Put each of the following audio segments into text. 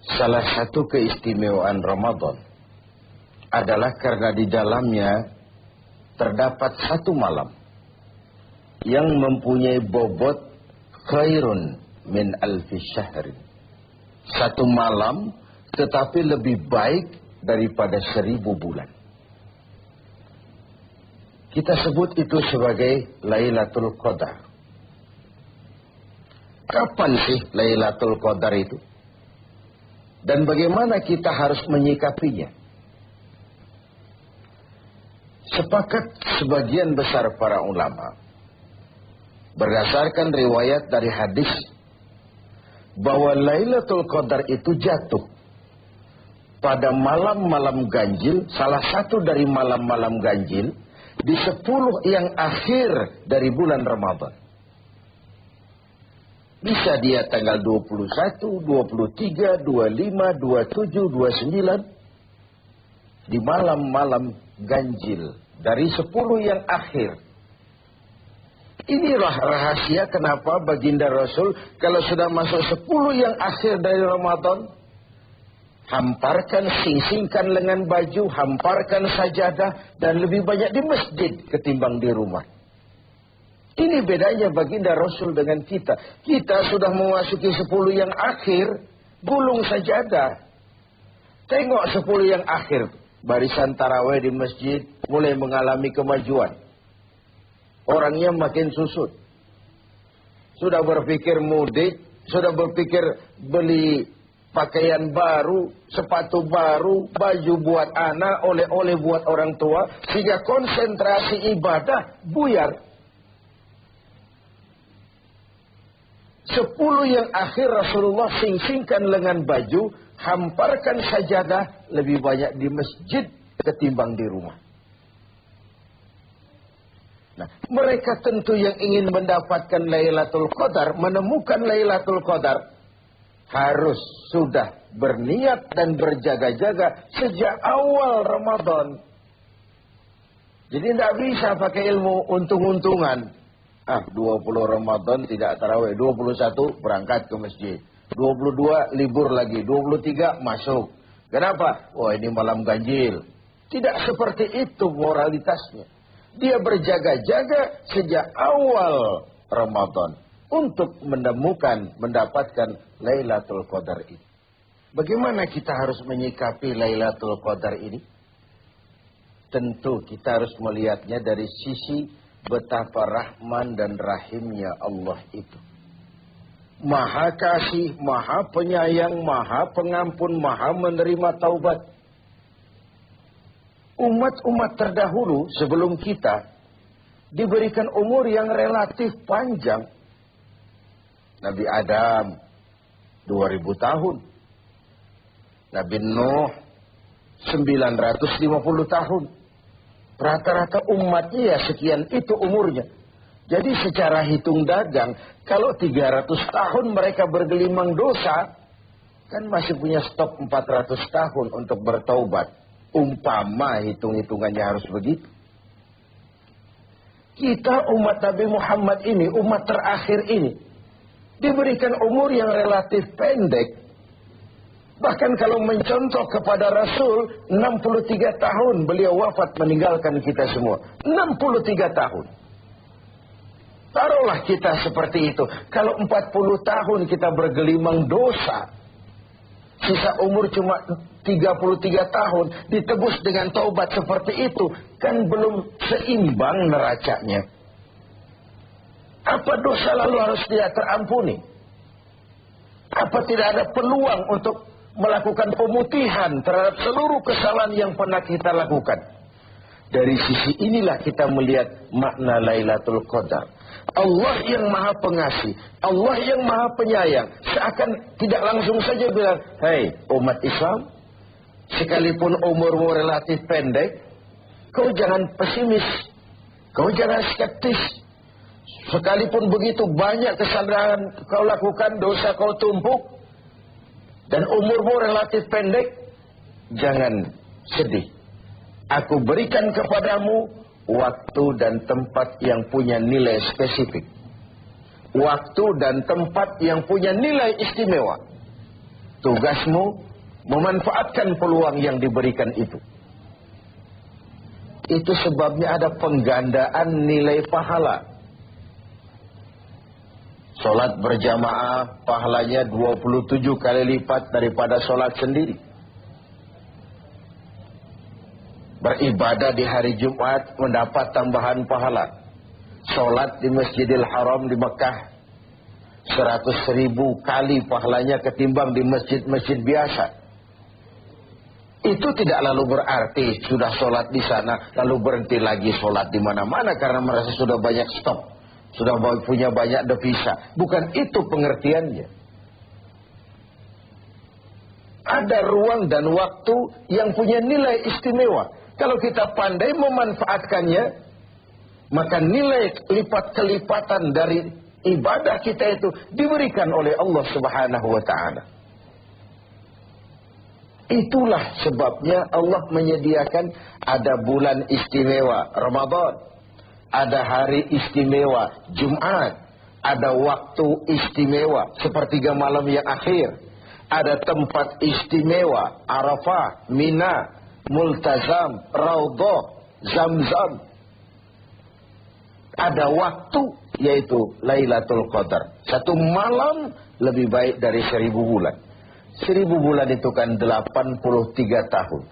Salah satu keistimewaan Ramadan adalah karena di dalamnya terdapat satu malam yang mempunyai bobot khairun min alfi syahrin. Satu malam tetapi lebih baik daripada 1000 bulan. Kita sebut itu sebagai Lailatul Qadar. Kapan sih Lailatul Qadar itu? Dan bagaimana kita harus menyikapinya? Sepakat sebagian besar para ulama berdasarkan riwayat dari hadis bahwa Lailatul Qadar itu jatuh pada malam-malam ganjil, salah satu dari malam-malam ganjil di 10 yang akhir dari bulan Ramadan. Bisa dia tanggal 21, 23, 25, 27, 29 di malam-malam ganjil dari 10 yang akhir. Inilah rahasia kenapa baginda Rasul kalau sudah masuk 10 yang akhir dari Ramadan, hamparkan, sing-singkan lengan baju, hamparkan sajadah, dan lebih banyak di masjid ketimbang di rumah. Ini bedanya baginda Rasul dengan kita. Kita sudah memasuki 10 yang akhir, gulung sajadah. Tengok 10 yang akhir, barisan tarawih di masjid mulai mengalami kemajuan. Orangnya makin susut. Sudah berpikir mudik, sudah berpikir beli pakaian baru, sepatu baru, baju buat anak, oleh-oleh buat orang tua, sehingga konsentrasi ibadah buyar. 10 yang akhir Rasulullah sing-singkan lengan baju, hamparkan sajadah, lebih banyak di masjid ketimbang di rumah. Nah, mereka tentu yang ingin mendapatkan Lailatul Qadar, menemukan Lailatul Qadar, harus sudah berniat dan berjaga-jaga sejak awal Ramadan. Jadi tidak bisa pakai ilmu untung-untungan. 20 Ramadan tidak tarawih, 21 berangkat ke masjid, 22 libur lagi, 23 masuk. Kenapa? Wah, ini malam ganjil. Tidak seperti itu moralitasnya. Dia berjaga-jaga sejak awal Ramadan untuk mendapatkan Lailatul Qadar ini. Bagaimana kita harus menyikapi Lailatul Qadar ini? Tentu kita harus melihatnya dari sisi betapa rahman dan rahimnya Allah itu. Maha kasih, maha penyayang, maha pengampun, maha menerima taubat. Umat-umat terdahulu sebelum kita diberikan umur yang relatif panjang. Nabi Adam 2000 tahun. Nabi Nuh 950 tahun. Rata-rata umatnya ya sekian itu umurnya. Jadi secara hitung dagang, kalau 300 tahun mereka bergelimang dosa, kan masih punya stok 400 tahun untuk bertaubat. Umpama hitung-hitungannya harus begitu. Kita umat Nabi Muhammad ini, umat terakhir ini, diberikan umur yang relatif pendek. Bahkan kalau mencontoh kepada Rasul, 63 tahun beliau wafat meninggalkan kita semua. 63 tahun. Taruhlah kita seperti itu. Kalau 40 tahun kita bergelimang dosa, sisa umur cuma 33 tahun, ditebus dengan taubat seperti itu, kan belum seimbang neracanya. Apa dosa lalu harus tidak terampuni? Apa tidak ada peluang untuk melakukan pemutihan terhadap seluruh kesalahan yang pernah kita lakukan? Dari sisi inilah kita melihat makna Lailatul Qadar. Allah yang maha pengasih, Allah yang maha penyayang, seakan tidak langsung saja bilang, "Hei umat Islam, sekalipun umurmu relatif pendek, kau jangan pesimis, kau jangan skeptis. Sekalipun begitu banyak kesalahan kau lakukan, dosa kau tumpuk, dan umurmu relatif pendek, jangan sedih. Aku berikan kepadamu waktu dan tempat yang punya nilai spesifik. Waktu dan tempat yang punya nilai istimewa. Tugasmu memanfaatkan peluang yang diberikan itu. Itu sebabnya ada penggandaan nilai pahala. Solat berjamaah pahalanya 27 kali lipat daripada solat sendiri. Beribadah di hari Jumat mendapat tambahan pahala. Solat di Masjidil Haram di Mekah 100.000 kali pahalanya ketimbang di masjid-masjid biasa. Itu tidak lalu berarti sudah sholat di sana lalu berhenti lagi sholat di mana-mana karena merasa sudah banyak stop, sudah punya banyak devisa. Bukan itu pengertiannya. Ada ruang dan waktu yang punya nilai istimewa. Kalau kita pandai memanfaatkannya, maka nilai lipat-kelipatan dari ibadah kita itu diberikan oleh Allah Subhanahu wa Ta'ala. Itulah sebabnya Allah menyediakan ada bulan istimewa Ramadan, ada hari istimewa Jumat, ada waktu istimewa sepertiga malam yang akhir, ada tempat istimewa Arafah, Mina, Multazam, Raudhah, Zamzam. Ada waktu yaitu Lailatul Qadar. Satu malam lebih baik dari 1000 bulan. 1000 bulan itu kan 83 tahun.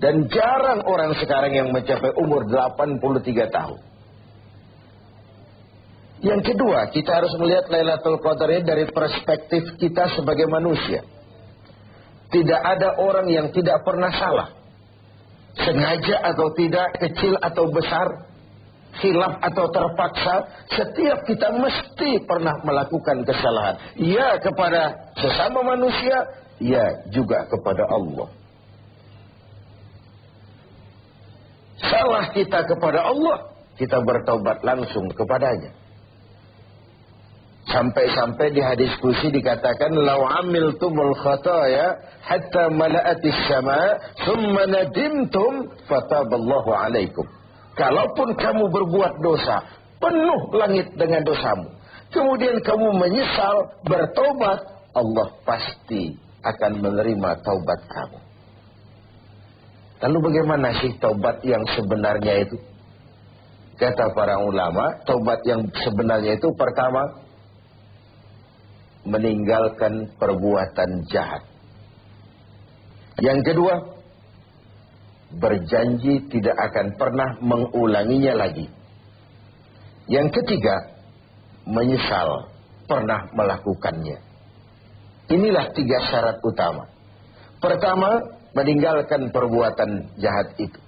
Dan jarang orang sekarang yang mencapai umur 83 tahun. Yang kedua, kita harus melihat Lailatul Qadar ini dari perspektif kita sebagai manusia. Tidak ada orang yang tidak pernah salah. Sengaja atau tidak, kecil atau besar, khilaf atau terpaksa, setiap kita mesti pernah melakukan kesalahan. Ya kepada sesama manusia, ya juga kepada Allah. Salah kita kepada Allah, kita bertaubat langsung kepadanya. Sampai-sampai di hadis kursi dikatakan, "Lau amiltumul khataya hatta mala'atis sama, thumma nadimtum, fataballahu alaikum." Kalaupun kamu berbuat dosa, penuh langit dengan dosamu, kemudian kamu menyesal, bertobat, Allah pasti akan menerima taubat kamu. Lalu bagaimana sih taubat yang sebenarnya itu? Kata para ulama, taubat yang sebenarnya itu pertama, meninggalkan perbuatan jahat. Yang kedua, berjanji tidak akan pernah mengulanginya lagi. Yang ketiga, menyesal pernah melakukannya. Inilah 3 syarat utama. Pertama, meninggalkan perbuatan jahat itu.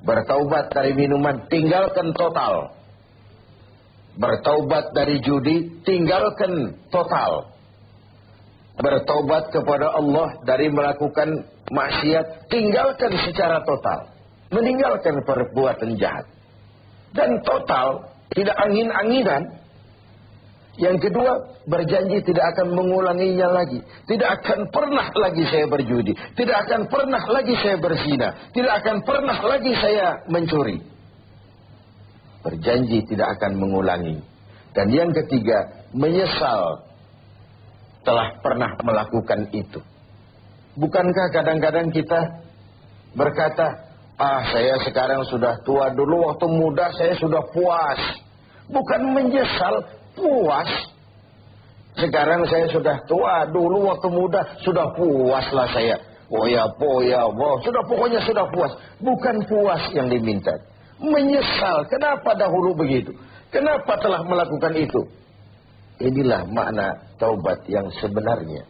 Bertaubat dari minuman, tinggalkan total. Bertaubat dari judi, tinggalkan total. Bertaubat kepada Allah dari melakukan maksiat, tinggalkan secara total. Meninggalkan perbuatan jahat. Dan total, tidak angin-anginan. Yang kedua, berjanji tidak akan mengulanginya lagi. Tidak akan pernah lagi saya berjudi. Tidak akan pernah lagi saya berzina. Tidak akan pernah lagi saya mencuri. Berjanji tidak akan mengulangi. Dan yang ketiga, menyesal telah pernah melakukan itu. Bukankah kadang-kadang kita berkata, saya sekarang sudah tua, dulu waktu muda saya sudah puas. Bukan menyesal, puas. Sekarang saya sudah tua, dulu waktu muda sudah puaslah saya. Pokoknya sudah puas. Bukan puas yang diminta. Menyesal, kenapa dahulu begitu? Kenapa telah melakukan itu? Inilah makna taubat yang sebenarnya.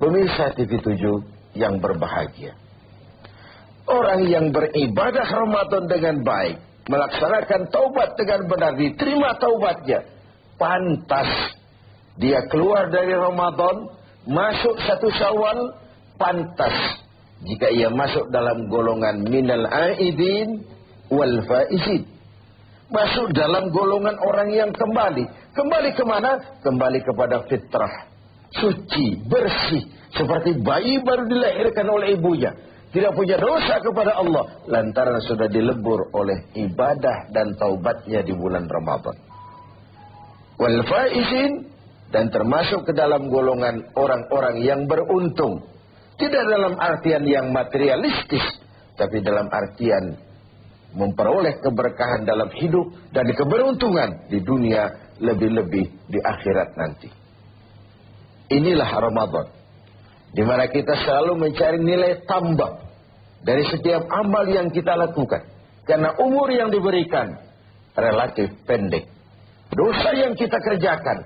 Pemirsa TV7 yang berbahagia. Orang yang beribadah Ramadan dengan baik, melaksanakan taubat dengan benar, diterima taubatnya, pantas dia keluar dari Ramadan, masuk 1 Syawal, pantas jika ia masuk dalam golongan minal aidin wal faizin. Masuk dalam golongan orang yang kembali. Kembali kemana? Kembali kepada fitrah. Suci, bersih. Seperti bayi baru dilahirkan oleh ibunya. Tidak punya dosa kepada Allah. Lantaran sudah dilebur oleh ibadah dan taubatnya di bulan Ramadan. Wal faizin, dan termasuk ke dalam golongan orang-orang yang beruntung. Tidak dalam artian yang materialistis, tapi dalam artian memperoleh keberkahan dalam hidup dan keberuntungan di dunia, lebih-lebih di akhirat nanti. Inilah Ramadan, di mana kita selalu mencari nilai tambah dari setiap amal yang kita lakukan. Karena umur yang diberikan relatif pendek. Dosa yang kita kerjakan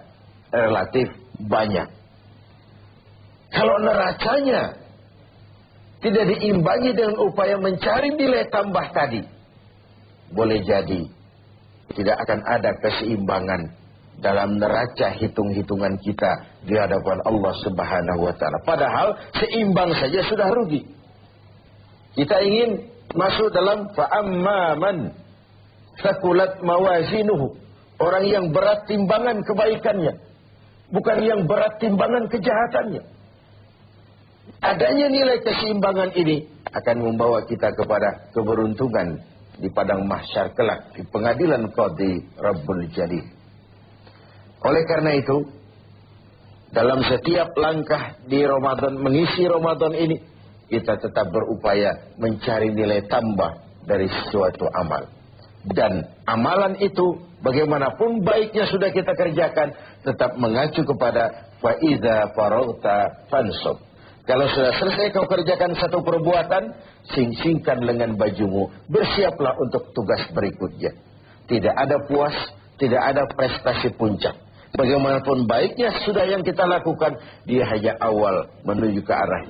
relatif banyak. Kalau neracanya tidak diimbangi dengan upaya mencari nilai tambah tadi, boleh jadi tidak akan ada keseimbangan dalam neraca hitung-hitungan kita di hadapan Allah Subhanahu wa taala. Padahal seimbang saja sudah rugi. Kita ingin masuk dalam fa'amman thaqulat mawazinuhu, orang yang berat timbangan kebaikannya, bukan yang berat timbangan kejahatannya. Adanya nilai keseimbangan ini akan membawa kita kepada keberuntungan di padang mahsyar kelak, di pengadilan Qadhi Rabbul Jalil. Oleh karena itu, dalam setiap langkah di Ramadan, mengisi Ramadan ini, kita tetap berupaya mencari nilai tambah dari suatu amal. Dan amalan itu, bagaimanapun baiknya sudah kita kerjakan, tetap mengacu kepada fa'idha faragta fansub. Kalau sudah selesai kau kerjakan satu perbuatan, sing-singkan lengan bajumu, bersiaplah untuk tugas berikutnya. Tidak ada puas, tidak ada prestasi puncak. Bagaimanapun baiknya sudah yang kita lakukan, dia hanya awal menuju ke arah